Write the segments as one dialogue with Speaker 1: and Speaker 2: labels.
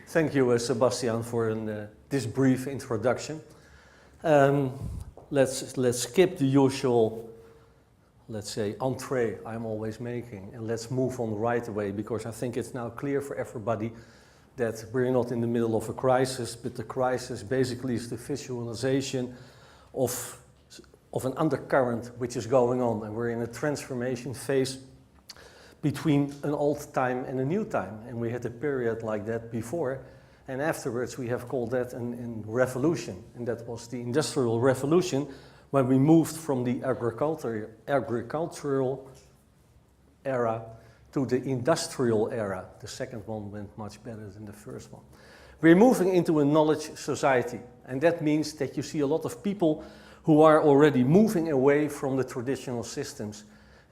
Speaker 1: Thank you, Sebastian, for this brief introduction. Let's skip the usual, let's say, entree I'm always making, and let's move on right away, because I think it's now clear for everybody that we're not in the middle of a crisis, but the crisis basically is the visualization of an undercurrent which is going on, and we're in a transformation phase between an old time and a new time, and we had a period like that before, and afterwards we have called that a revolution, and that was the Industrial Revolution, when we moved from the agricultural era to the industrial era. The second one went much better than the first one. We're moving into a knowledge society, and that means that you see a lot of people who are already moving away from the traditional systems.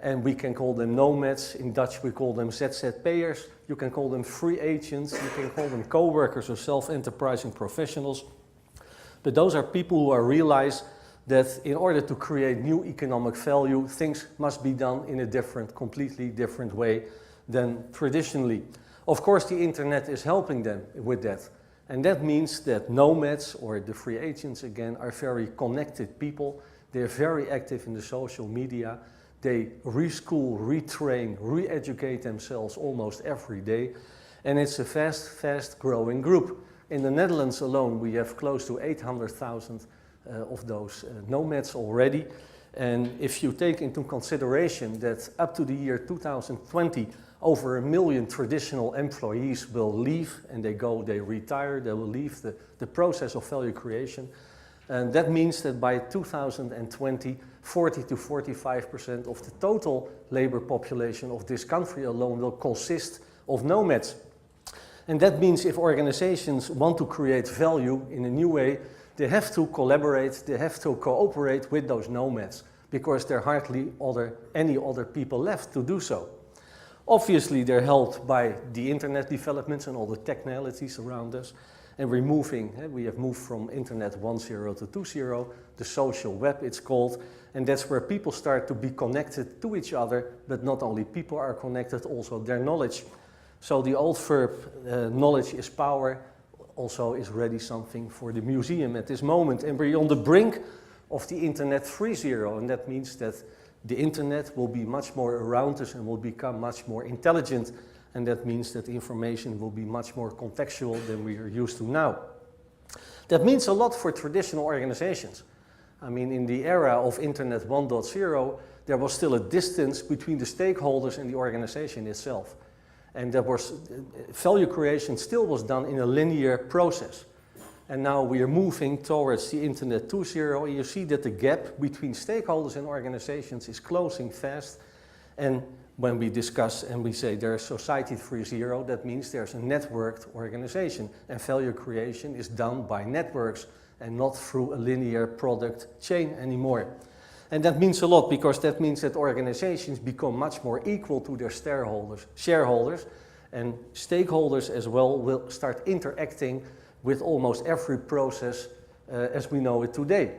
Speaker 1: And we can call them nomads. In Dutch we call them ZZP'ers. You can call them free agents. You can call them co-workers or self-enterprising professionals. But those are people who realize that in order to create new economic value, things must be done in a completely different way than traditionally. Of course, the internet is helping them with that. And that means that nomads, or the free agents again, are very connected people. They're very active in the social media. They reschool, retrain, re-educate themselves almost every day. And it's a fast growing group. In the Netherlands alone, we have close to 800,000 of those nomads already. And if you take into consideration that up to the year 2020, over 1 million traditional employees will leave, and they retire, they will leave the process of value creation. And that means that by 2020, 40 to 45% of the total labor population of this country alone will consist of nomads. And that means if organizations want to create value in a new way, they have to collaborate, they have to cooperate with those nomads, because there are hardly any other people left to do so. Obviously, they're helped by the internet developments and all the technologies around us. And we have moved from Internet 1.0 to 2.0, the social web it's called, and that's where people start to be connected to each other, but not only people are connected, also their knowledge. So the old verb, knowledge is power, also is really something for the museum at this moment. And we're on the brink of the Internet 3.0, and that means that the Internet will be much more around us and will become much more intelligent. And that means that information will be much more contextual than we are used to now. That means a lot for traditional organizations. I mean, in the era of Internet 1.0, there was still a distance between the stakeholders and the organization itself. And value creation still was done in a linear process. And now we are moving towards the Internet 2.0, and you see that the gap between stakeholders and organizations is closing fast. And when we discuss and we say there's Society 3.0, that means there's a networked organization, and value creation is done by networks and not through a linear product chain anymore. And that means a lot, because that means that organizations become much more equal to their shareholders, and stakeholders as well will start interacting with almost every process as we know it today.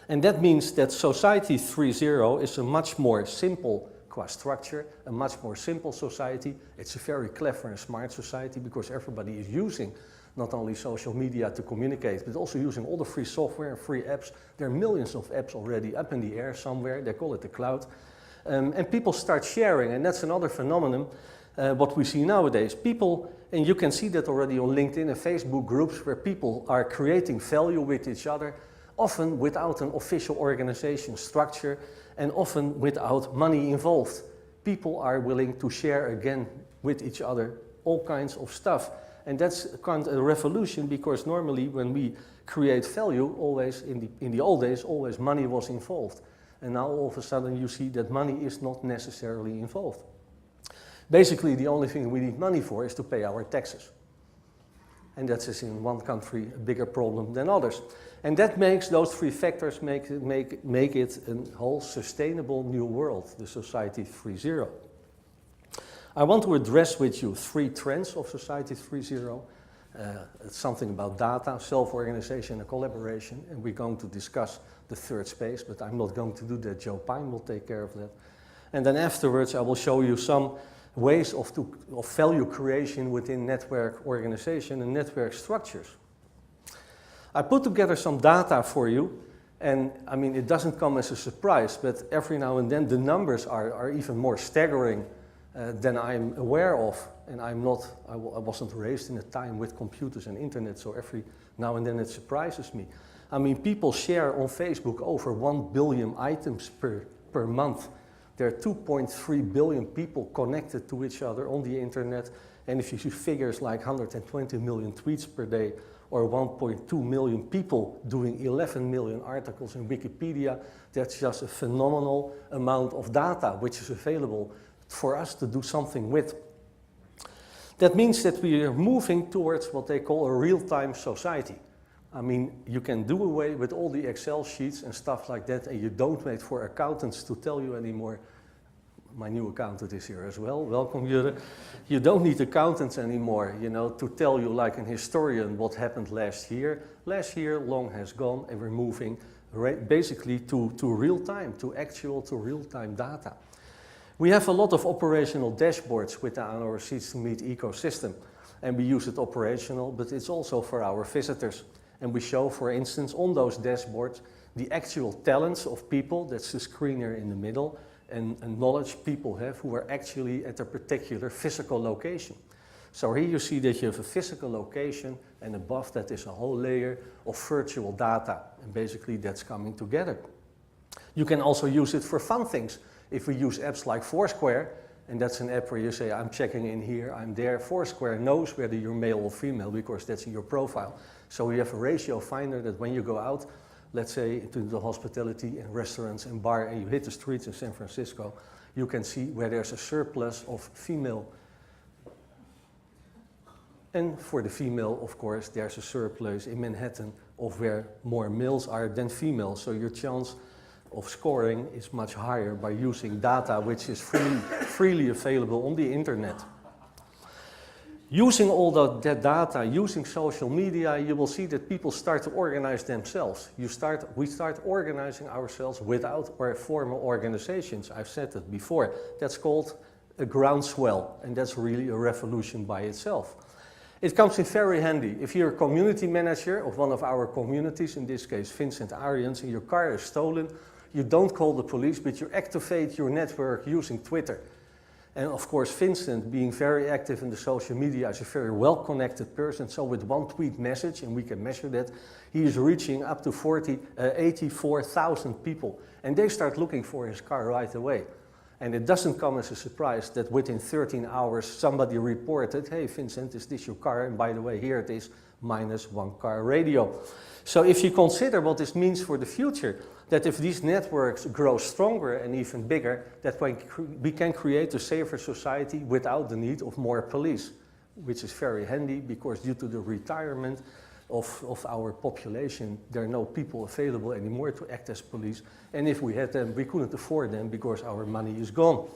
Speaker 1: And that means that Society 3.0 is a much more simple qua structure, a much more simple society. It's a very clever and smart society, because everybody is using not only social media to communicate, but also using all the free software and free apps. There are millions of apps already up in the air somewhere. They call it the cloud. And people start sharing, and that's another phenomenon, what we see nowadays. People, and you can see that already on LinkedIn and Facebook groups, where people are creating value with each other, often without an official organization structure, and often without money involved. People are willing to share again with each other all kinds of stuff. And that's kind of a revolution, because normally when we create value, always in the old days, always money was involved. And now all of a sudden you see that money is not necessarily involved. Basically, the only thing we need money for is to pay our taxes. And that is in one country a bigger problem than others. And that makes those three factors make it a whole sustainable new world, the Society 3.0. I want to address with you 3 trends of Society 3.0. It's something about data, self-organization and collaboration, and we're going to discuss the third space, but I'm not going to do that. Joe Pine will take care of that. And then afterwards I will show you some ways of value creation within network organization and network structures. I put together some data for you, and I mean, it doesn't come as a surprise, but every now and then the numbers are even more staggering than I'm aware of. And I wasn't raised in a time with computers and internet, so every now and then it surprises me. I mean, people share on Facebook over 1 billion items per month. There are 2.3 billion people connected to each other on the internet. And if you see figures like 120 million tweets per day, or 1.2 million people doing 11 million articles in Wikipedia, that's just a phenomenal amount of data which is available for us to do something with. That means that we are moving towards what they call a real-time society. I mean, you can do away with all the Excel sheets and stuff like that, and you don't wait for accountants to tell you anymore. My new accountant is here as well. Welcome, Jure. You don't need accountants anymore, you know, to tell you like an historian what happened last year. Last year long has gone, and we're moving basically to real-time, to real-time data. We have a lot of operational dashboards within our Seeds2Meet ecosystem, and we use it operational, but it's also for our visitors. And we show, for instance, on those dashboards, the actual talents of people, that's the screener in the middle, and knowledge people have who are actually at a particular physical location. So here you see that you have a physical location, and above that is a whole layer of virtual data, and basically that's coming together. You can also use it for fun things. If we use apps like Foursquare, and that's an app where you say, I'm checking in here, I'm there, Foursquare knows whether you're male or female because that's in your profile. So we have a ratio finder that when you go out, let's say into the hospitality and restaurants and bar, and you hit the streets in San Francisco, you can see where there's a surplus of female. And for the female, of course, there's a surplus in Manhattan of where more males are than females. So your chance of scoring is much higher by using data which is freely available on the internet. Using all that data, using social media, you will see that people start to organize themselves. We start organizing ourselves without our formal organizations. I've said that before. That's called a groundswell, and that's really a revolution by itself. It comes in very handy. If you're a community manager of one of our communities, in this case Vincent Arians, and your car is stolen, you don't call the police, but you activate your network using Twitter. And of course, Vincent, being very active in the social media, is a very well-connected person. So with one tweet message, and we can measure that, he is reaching up to 84,000 people. And they start looking for his car right away. And it doesn't come as a surprise that within 13 hours, somebody reported, hey, Vincent, is this your car? And by the way, here it is, -1 car radio. So if you consider what this means for the future, that if these networks grow stronger and even bigger, that we can create a safer society without the need of more police, which is very handy because due to the retirement of our population, there are no people available anymore to act as police. And if we had them, we couldn't afford them because our money is gone.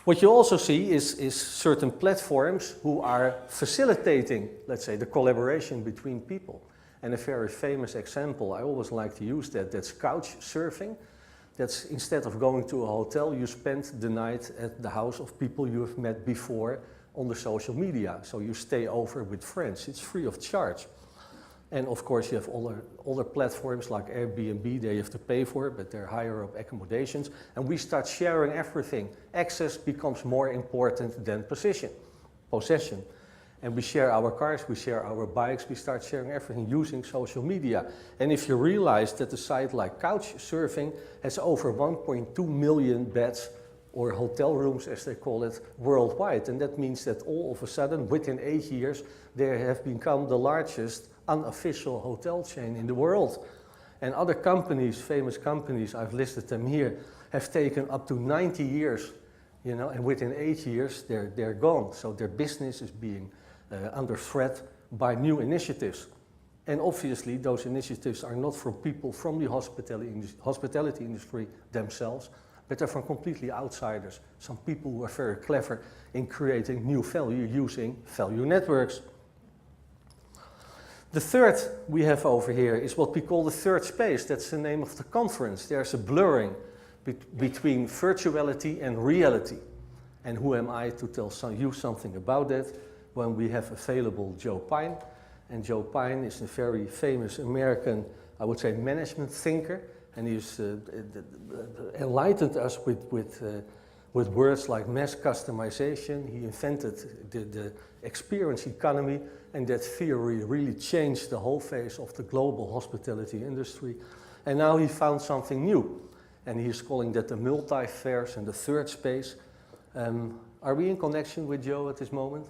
Speaker 1: What you also see is certain platforms who are facilitating, let's say, the collaboration between people. And a very famous example, I always like to use that's couch surfing. That's instead of going to a hotel, you spend the night at the house of people you have met before on the social media. So you stay over with friends. It's free of charge. And of course you have other platforms like Airbnb, they have to pay for it, but they're higher up accommodations. And we start sharing everything. Access becomes more important than possession. And we share our cars, we share our bikes, we start sharing everything using social media. And if you realize that a site like Couchsurfing has over 1.2 million beds, or hotel rooms as they call it, worldwide. And that means that all of a sudden, within 8 years, they have become the largest unofficial hotel chain in the world. And other companies, famous companies, I've listed them here, have taken up to 90 years, you know, and within 8 years, they're gone. So their business is being under threat by new initiatives. And obviously, those initiatives are not from people from the hospitality industry themselves, but they're from completely outsiders. Some people who are very clever in creating new value using value networks. The third we have over here is what we call the third space. That's the name of the conference. There's a blurring between virtuality and reality. And who am I to tell you something about that when we have available Joe Pine? And Joe Pine is a very famous American, I would say, management thinker, and he's enlightened us with words like mass customization. He invented the experience economy, and that theory really changed the whole face of the global hospitality industry. And now he found something new, and he's calling that the multiverse and the third space. Are we in connection with Joe at this moment?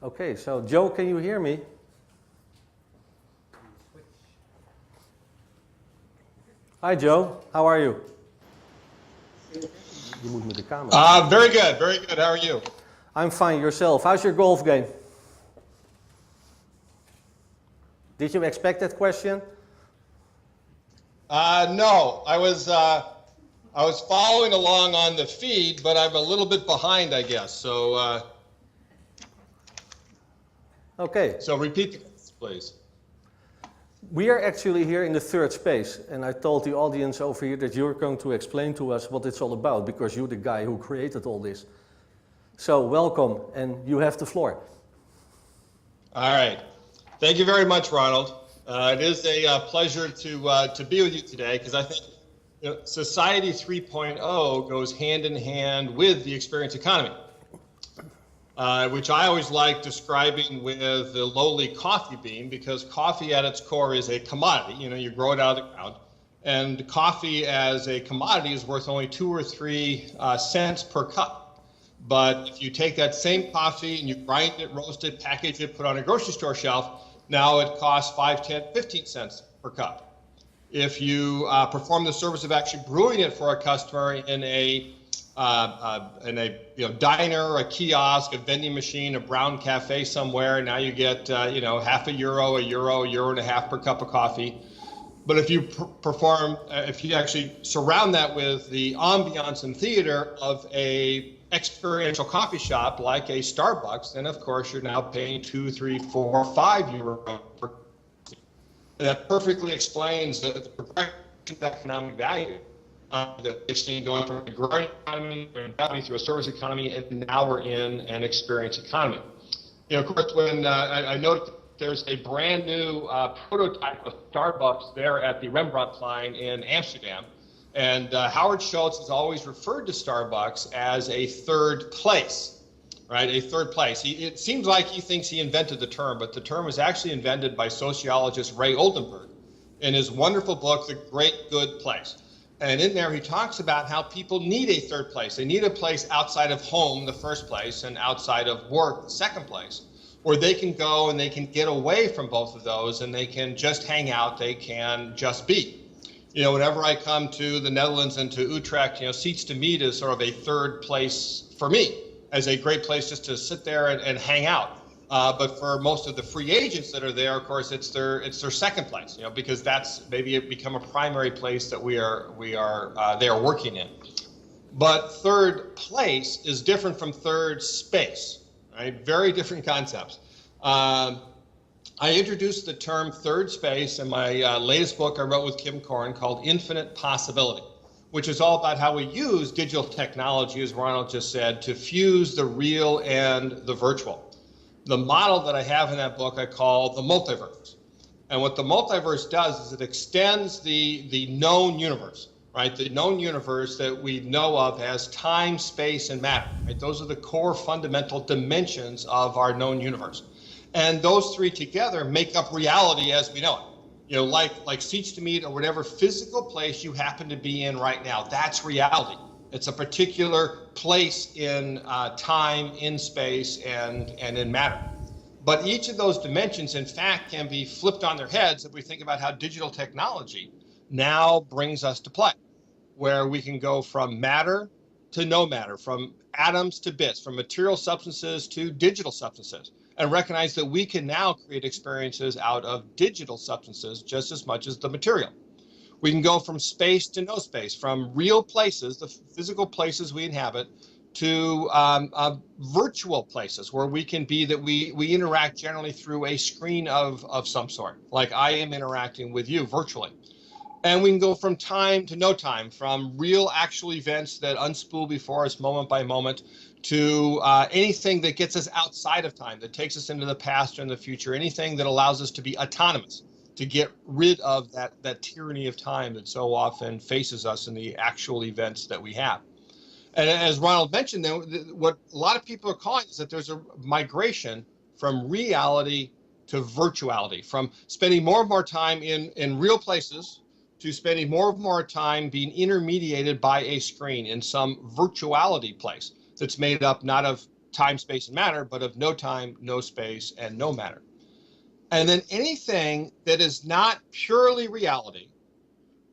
Speaker 1: Okay, so Joe, can you hear me? Hi Joe, how are you? Je moet met de camera.
Speaker 2: Very good, very good. How are you?
Speaker 1: I'm fine. Yourself? How's your golf game? Did you expect that question?
Speaker 2: No, I was following along on the feed, but I'm a little bit behind, I guess. So,
Speaker 1: okay.
Speaker 2: So repeat the question, please.
Speaker 1: We are actually here in the third space, and I told the audience over here that you're going to explain to us what it's all about, because you're the guy who created all this. So welcome, and you have the floor.
Speaker 2: All right. Thank you very much, Ronald. It is a pleasure to be with you today, because I think Society 3.0 goes hand in hand with the experience economy, which I always like describing with the lowly coffee bean, because coffee at its core is a commodity. You grow it out of the ground, and coffee as a commodity is worth only 2 or 3 cents per cup. But if you take that same coffee and you grind it, roast it, package it, put it on a grocery store shelf, now it costs 5, 10, 15 cents per cup. If you perform the service of actually brewing it for a customer in a diner, a kiosk, a vending machine, a brown cafe somewhere, now you get half a euro, euro and a half per cup of coffee. But if you if you actually surround that with the ambiance and theater of a experiential coffee shop like a Starbucks, then of course you're now paying 2, 3, 4, 5 euro per. That perfectly explains the progression of economic value. That we've seen going from a growing economy through a service economy, and now we're in an experience economy. Of course, when I noticed there's a brand new prototype of Starbucks there at the Rembrandtplein in Amsterdam. And Howard Schultz has always referred to Starbucks as a third place, right? A third place. It seems like he thinks he invented the term, but the term was actually invented by sociologist Ray Oldenburg in his wonderful book, The Great Good Place. And in there, he talks about how people need a third place. They need a place outside of home, the first place, and outside of work, the second place, where they can go and they can get away from both of those, and they can just hang out, they can just be. Whenever I come to the Netherlands and to Utrecht, Seats to Meet is sort of a third place for me, as a great place just to sit there and hang out. But for most of the free agents that are there, of course, it's their second place, because that's maybe it become a primary place that they are working in. But third place is different from third space, right? Very different concepts. I introduced the term third space in my latest book I wrote with Kim Corrin called Infinite Possibility, which is all about how we use digital technology, as Ronald just said, to fuse the real and the virtual. The model that I have in that book I call the multiverse. And what the multiverse does is it extends the known universe, right? The known universe that we know of as time, space, and matter, right? Those are the core fundamental dimensions of our known universe. And those three together make up reality as we know it. Like Seats to Meet or whatever physical place you happen to be in right now, that's reality. It's a particular place in time, in space, and in matter. But each of those dimensions, in fact, can be flipped on their heads if we think about how digital technology now brings us to play, where we can go from matter to no matter, from atoms to bits, from material substances to digital substances, and recognize that we can now create experiences out of digital substances just as much as the material. We can go from space to no space, from real places, the physical places we inhabit, to virtual places where we can be that we interact generally through a screen of some sort, like I am interacting with you virtually. And we can go from time to no time, from real actual events that unspool before us moment by moment, to anything that gets us outside of time, that takes us into the past or in the future, anything that allows us to be autonomous, to get rid of that tyranny of time that so often faces us in the actual events that we have. And as Ronald mentioned, what a lot of people are calling is that there's a migration from reality to virtuality, from spending more and more time in real places to spending more and more time being intermediated by a screen in some virtuality place that's made up not of time, space, and matter, but of no time, no space, and no matter. And then anything that is not purely reality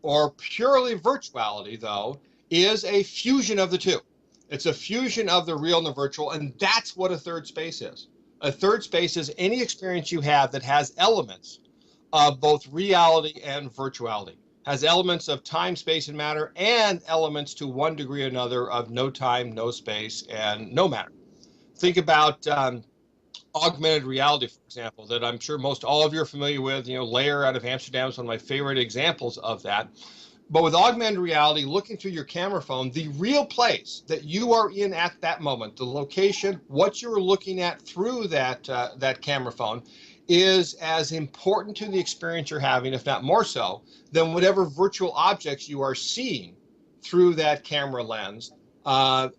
Speaker 2: or purely virtuality, though, is a fusion of the two. It's a fusion of the real and the virtual, and that's what a third space is. A third space is any experience you have that has elements of both reality and virtuality, has elements of time, space, and matter, and elements to one degree or another of no time, no space, and no matter. Think about augmented reality, for example, that I'm sure most all of you are familiar with. Layer out of Amsterdam is one of my favorite examples of that. But with augmented reality, looking through your camera phone, the real place that you are in at that moment, the location, what you're looking at through that camera phone, is as important to the experience you're having, if not more so, than whatever virtual objects you are seeing through that camera lens that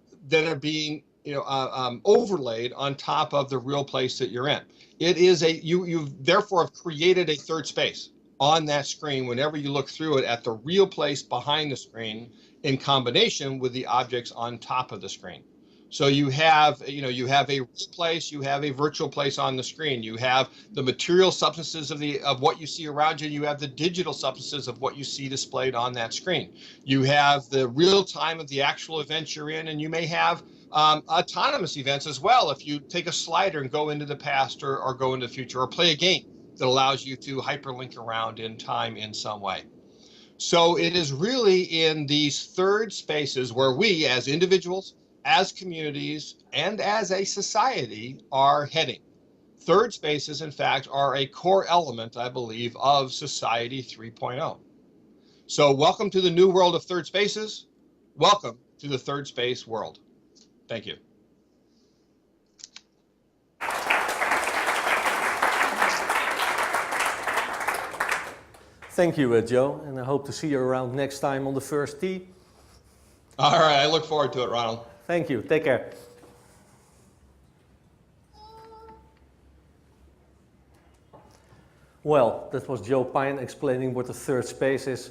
Speaker 2: are being overlaid on top of the real place that you're in. It is you therefore have created a third space on that screen whenever you look through it at the real place behind the screen in combination with the objects on top of the screen. So you have a real place, you have a virtual place on the screen. You have the material substances of what you see around you. You have the digital substances of what you see displayed on that screen. You have the real time of the actual event you're in, and you may have autonomous events as well. If you take a slider and go into the past or go into the future, or play a game that allows you to hyperlink around in time in some way. So it is really in these third spaces where we as individuals, as communities, and as a society are heading. Third spaces, in fact, are a core element, I believe, of Society 3.0. So welcome to the new world of third spaces. Welcome to the third space world. Thank you.
Speaker 1: Thank you, Joe, and I hope to see you around next time on the first tee.
Speaker 2: All right, I look forward to it, Ronald.
Speaker 1: Thank you. Take care. Well, that was Joe Pine explaining what the third space is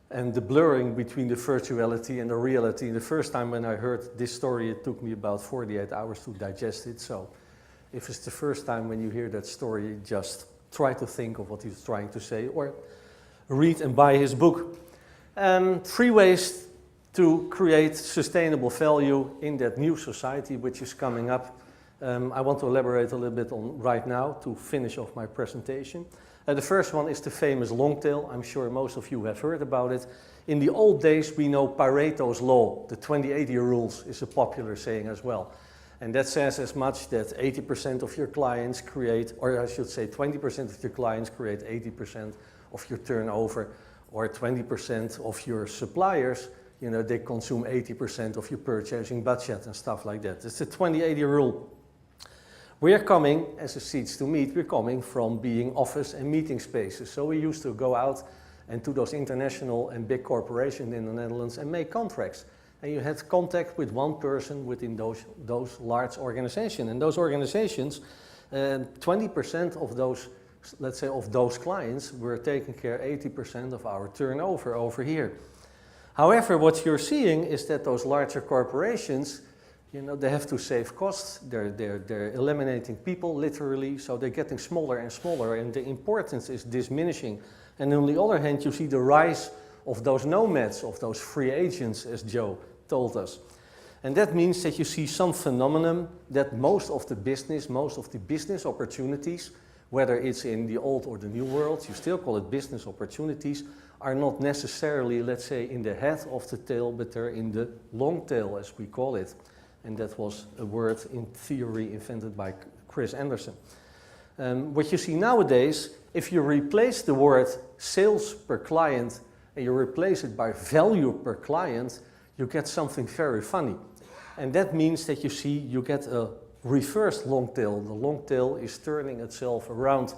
Speaker 1: and the blurring between the virtuality and the reality. The first time when I heard this story, it took me about 48 hours to digest it. So if it's the first time when you hear that story, just try to think of what he's trying to say or read and buy his book. 3 ways to create sustainable value in that new society which is coming up. I want to elaborate a little bit on right now to finish off my presentation. The first one is the famous long tail. I'm sure most of you have heard about it. In the old days, we know Pareto's law, the 20-80 rules is a popular saying as well. And that says as much that 80% of your clients create, or I should say 20% of your clients create 80% of your turnover, or 20% of your suppliers, they consume 80% of your purchasing budget and stuff like that. It's the 20-80 rule. We are coming, as a Seeds to Meet, we're coming from being office and meeting spaces. So we used to go out and to those international and big corporations in the Netherlands and make contracts. And you had contact with one person within those large organizations. And those organizations, 20% of those, let's say, of those clients were taking care 80% of our turnover over here. However, what you're seeing is that those larger corporations, they have to save costs. They're eliminating people literally, so they're getting smaller and smaller, and the importance is diminishing. And on the other hand, you see the rise of those nomads, of those free agents, as Joe told us. And that means that you see some phenomenon that most of the business opportunities, whether it's in the old or the new world, you still call it business opportunities, are not necessarily, let's say, in the head of the tail, but they're in the long tail, as we call it. And that was a word in theory invented by Chris Anderson. What you see nowadays, if you replace the word sales per client and you replace it by value per client, you get something very funny. And that means that you get a reversed long tail. The long tail is turning itself around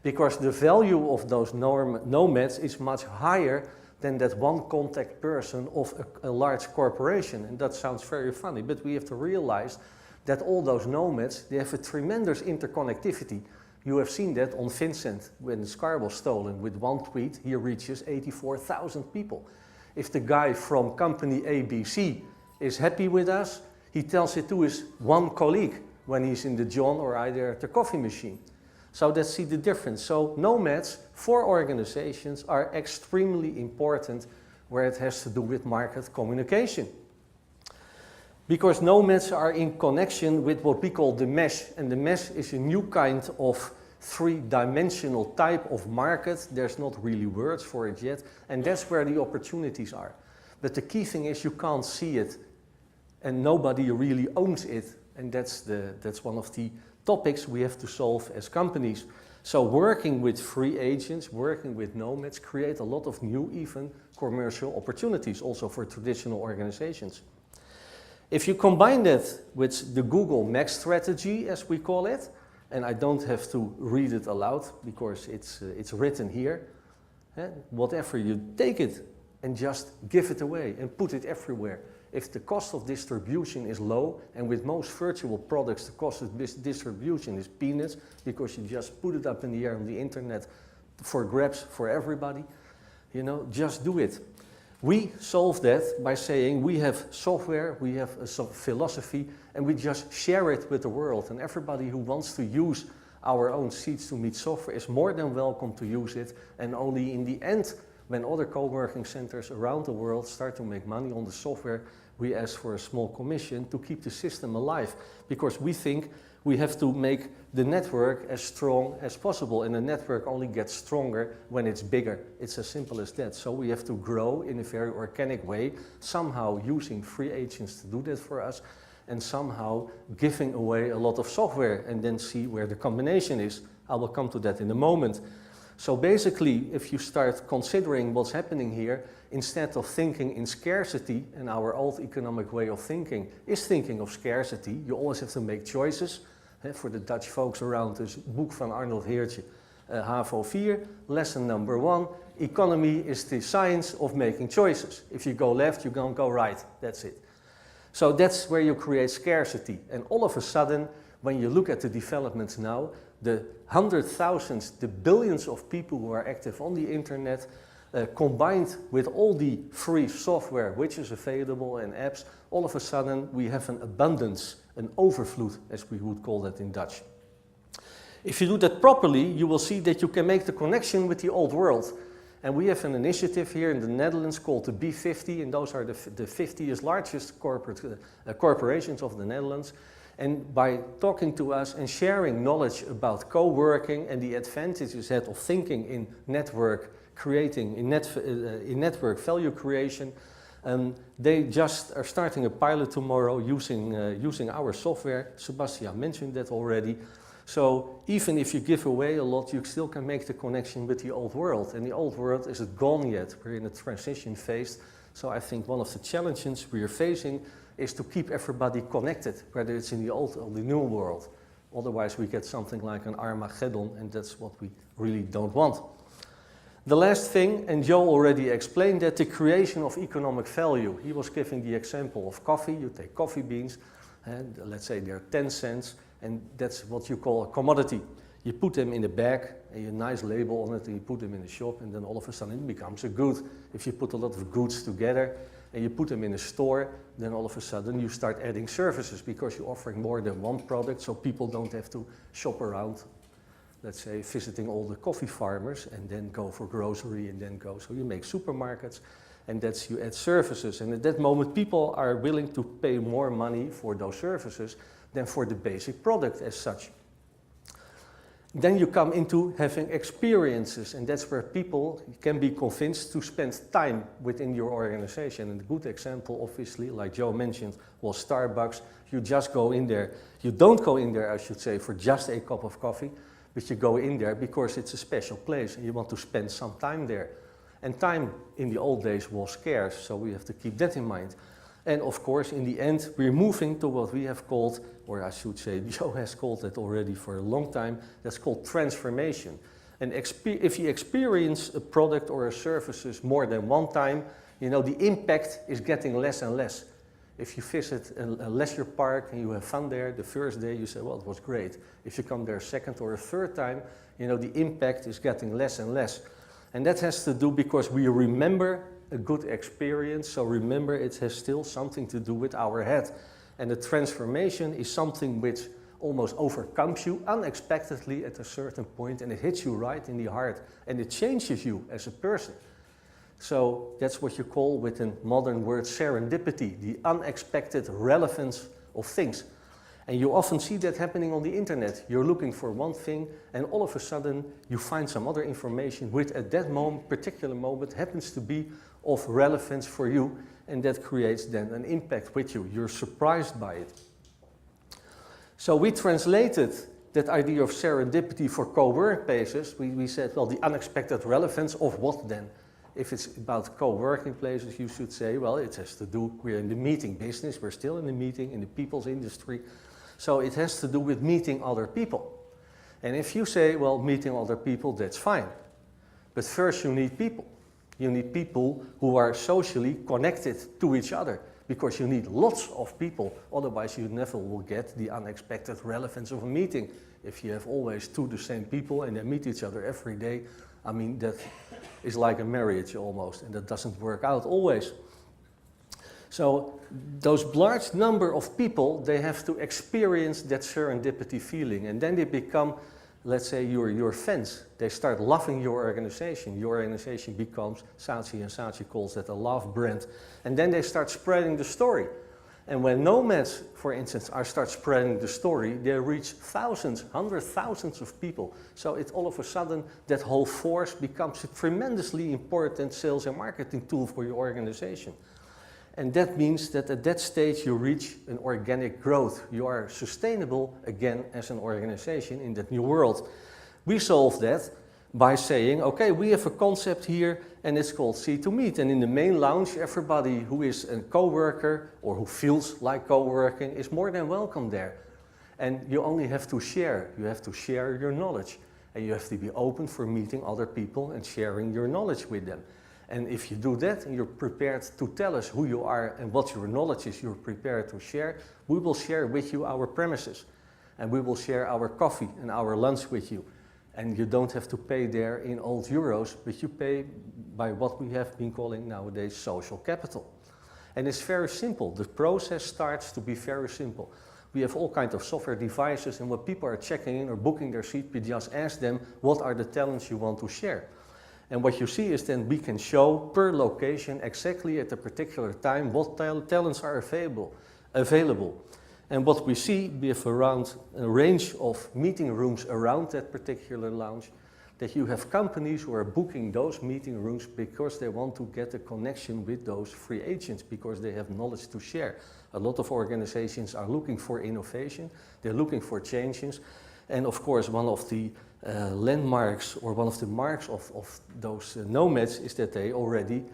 Speaker 1: because the value of those nomads is much higher than that one contact person of a large corporation. And that sounds very funny, but we have to realize that all those nomads, they have a tremendous interconnectivity. You have seen that on Vincent when his car was stolen. With one tweet, he reaches 84,000 people. If the guy from company ABC is happy with us, he tells it to his one colleague when he's in the John or either at the coffee machine. So let's see the difference. So nomads for organizations are extremely important where it has to do with market communication. Because nomads are in connection with what we call the mesh. And the mesh is a new kind of three-dimensional type of market. There's not really words for it yet. And that's where the opportunities are. But the key thing is you can't see it. And nobody really owns it. And that's one of the topics we have to solve as companies. So working with free agents, working with nomads, create a lot of new even commercial opportunities also for traditional organizations. If you combine that with the Google Max strategy, as we call it, and I don't have to read it aloud because it's written here, whatever, you take it and just give it away and put it everywhere. If the cost of distribution is low, and with most virtual products the cost of distribution is peanuts because you just put it up in the air on the internet for grabs for everybody, just do it. We solve that by saying we have software, we have a philosophy, and we just share it with the world. And everybody who wants to use our own Seats to Meet software is more than welcome to use it. And only in the end, when other co-working centers around the world start to make money on the software, we ask for a small commission to keep the system alive. Because we think we have to make the network as strong as possible. And the network only gets stronger when it's bigger. It's as simple as that. So we have to grow in a very organic way, somehow using free agents to do that for us, and somehow giving away a lot of software and then see where the combination is. I will come to that in a moment. So basically, if you start considering what's happening here, instead of thinking in scarcity, and our old economic way of thinking is thinking of scarcity, you always have to make choices. For the Dutch folks around us, boek van Arnold Heertje, HAVO 4, lesson number 1, economy is the science of making choices. If you go left, you don't go right, that's it. So that's where you create scarcity. And all of a sudden, when you look at the developments now, the hundred thousands, the billions of people who are active on the internet, combined with all the free software which is available and apps, all of a sudden we have an abundance, an overvloed, as we would call that in Dutch. If you do that properly, you will see that you can make the connection with the old world. And we have an initiative here in the Netherlands called the B50, and those are the 50th largest corporations of the Netherlands. And by talking to us and sharing knowledge about co-working and the advantages of thinking in network creating, in network value creation, they just are starting a pilot tomorrow using our software. Sebastian mentioned that already. So even if you give away a lot, you still can make the connection with the old world. And the old world isn't gone yet. We're in a transition phase. So I think one of the challenges we are facing is to keep everybody connected, whether it's in the old or the new world. Otherwise we get something like an Armageddon, and that's what we really don't want. The last thing, and Joe already explained that, the creation of economic value. He was giving the example of coffee. You take coffee beans, and let's say they're 10 cents, and that's what you call a commodity. You put them in a bag, and a nice label on it, and you put them in a shop, and then all of a sudden it becomes a good. If you put a lot of goods together, and you put them in a store, then all of a sudden you start adding services because you're offering more than one product, so people don't have to shop around, let's say, visiting all the coffee farmers and then go for grocery and then go. So you make supermarkets, and that's, you add services. And at that moment, people are willing to pay more money for those services than for the basic product as such. Then you come into having experiences, and that's where people can be convinced to spend time within your organization. And a good example, obviously, like Joe mentioned, was Starbucks. You just go in there. You don't go in there, I should say, for just a cup of coffee, but you go in there because it's a special place and you want to spend some time there. And time in the old days was scarce, so we have to keep that in mind. And of course, in the end, we're moving to what we have called, or I should say, Joe has called it already for a long time, that's called transformation. And if you experience a product or a services more than one time, you know, the impact is getting less and less. If you visit a leisure park and you have fun there, the first day you say, well, it was great. If you come there a second or a third time, you know, the impact is getting less and less. And that has to do because we remember a good experience, so remember it has still something to do with our head. And the transformation is something which almost overcomes you unexpectedly at a certain point, and it hits you right in the heart, and it changes you as a person. So that's what you call, with a modern word, serendipity, the unexpected relevance of things. And you often see that happening on the internet. You're looking for one thing, and all of a sudden you find some other information which at that particular moment happens to be of relevance for you, and that creates then an impact with you. You're surprised by it. So we translated that idea of serendipity for co-work places. We said, well, the unexpected relevance of what then? If it's about co-working places, you should say, well, it has to do, we're in the meeting business, we're still in the meeting, in the people's industry. So it has to do with meeting other people. And if you say, well, meeting other people, that's fine. But first you need people. You need people who are socially connected to each other, because you need lots of people. Otherwise you never will get the unexpected relevance of a meeting. If you have always the same people and they meet each other every day, I mean, that is like a marriage almost, and that doesn't work out always. So those large number of people, they have to experience that serendipity feeling, and then they become, let's say, your fans. They start loving your organization. Your organization becomes, Saatchi and Saatchi calls that a love brand. And then they start spreading the story. And when nomads, for instance, start spreading the story, they reach thousands, hundreds, thousands of people. So it all of a sudden, that whole force becomes a tremendously important sales and marketing tool for your organization. And that means that at that stage you reach an organic growth. You are sustainable again as an organization in that new world. We solve that by saying, okay, we have a concept here and it's called See2Meet. And in the main lounge, everybody who is a co-worker or who feels like co-working is more than welcome there. And you only have to share. You have to share your knowledge. And you have to be open for meeting other people and sharing your knowledge with them. And if you do that and you're prepared to tell us who you are and what your knowledge is you're prepared to share, we will share with you our premises. And we will share our coffee and our lunch with you. And you don't have to pay there in old euros, but you pay by what we have been calling nowadays social capital. And it's very simple. The process starts to be very simple. We have all kinds of software devices, and when people are checking in or booking their seat, we just ask them, what are the talents you want to share? And what you see is then we can show per location exactly at a particular time what talents are available. And what we see, we have around a range of meeting rooms around that particular lounge, that you have companies who are booking those meeting rooms because they want to get a connection with those free agents, because they have knowledge to share. A lot of organizations are looking for innovation, they're looking for changes, and of course one of the landmarks or one of the marks of those nomads is that they already,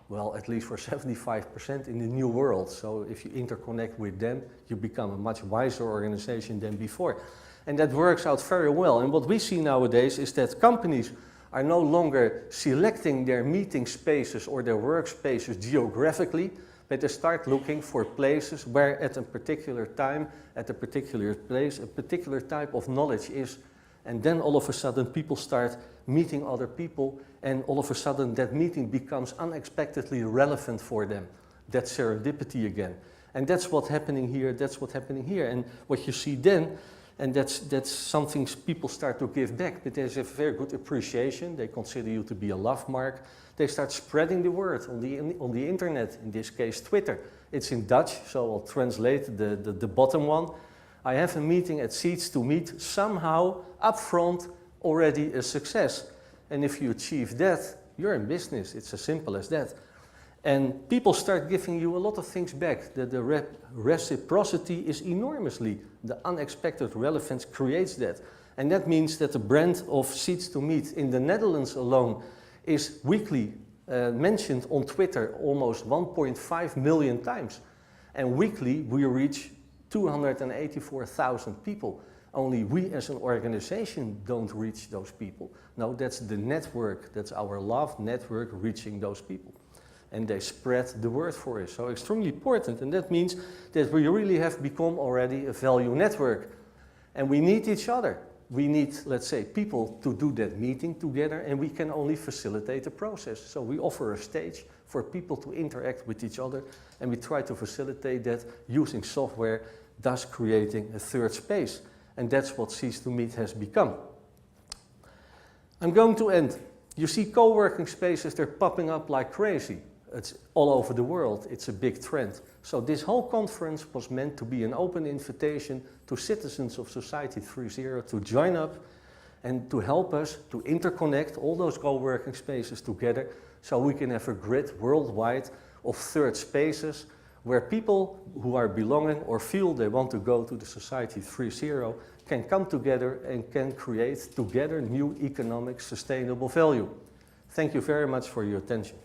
Speaker 1: well, at least for 75% in the new world. So if you interconnect with them, you become a much wiser organization than before. And that works out very well. And what we see nowadays is that companies are no longer selecting their meeting spaces or their workspaces geographically, but they start looking for places where at a particular time, at a particular place, a particular type of knowledge is. And then all of a sudden people start meeting other people, and all of a sudden that meeting becomes unexpectedly relevant for them. That's serendipity again. And that's what's happening here, that's what's happening here. And what you see then, and that's something people start to give back, but there's a very good appreciation. They consider you to be a love mark. They start spreading the word on the internet, in this case Twitter. It's in Dutch, so I'll translate the bottom one. I have a meeting at Seats2Meet, somehow upfront already a success. And if you achieve that, you're in business. It's as simple as that. And people start giving you a lot of things back. The reciprocity is enormously. The unexpected relevance creates that. And that means that the brand of Seats2Meet in the Netherlands alone is weekly mentioned on Twitter almost 1.5 million times. And weekly we reach 284,000 people. Only we as an organization don't reach those people. No, that's the network, that's our love network reaching those people. And they spread the word for us. So extremely important, and that means that we really have become already a value network. And we need each other. We need, let's say, people to do that meeting together, and we can only facilitate the process. So we offer a stage for people to interact with each other, and we try to facilitate that using software, thus creating a third space. And that's what Cease to Meet has become. I'm going to end. You see co-working spaces, they're popping up like crazy. It's all over the world, it's a big trend. So this whole conference was meant to be an open invitation to citizens of Society 3.0 to join up and to help us to interconnect all those co-working spaces together so we can have a grid worldwide of third spaces where people who are belonging or feel they want to go to the Society 3.0 can come together and can create together new economic sustainable value. Thank you very much for your attention.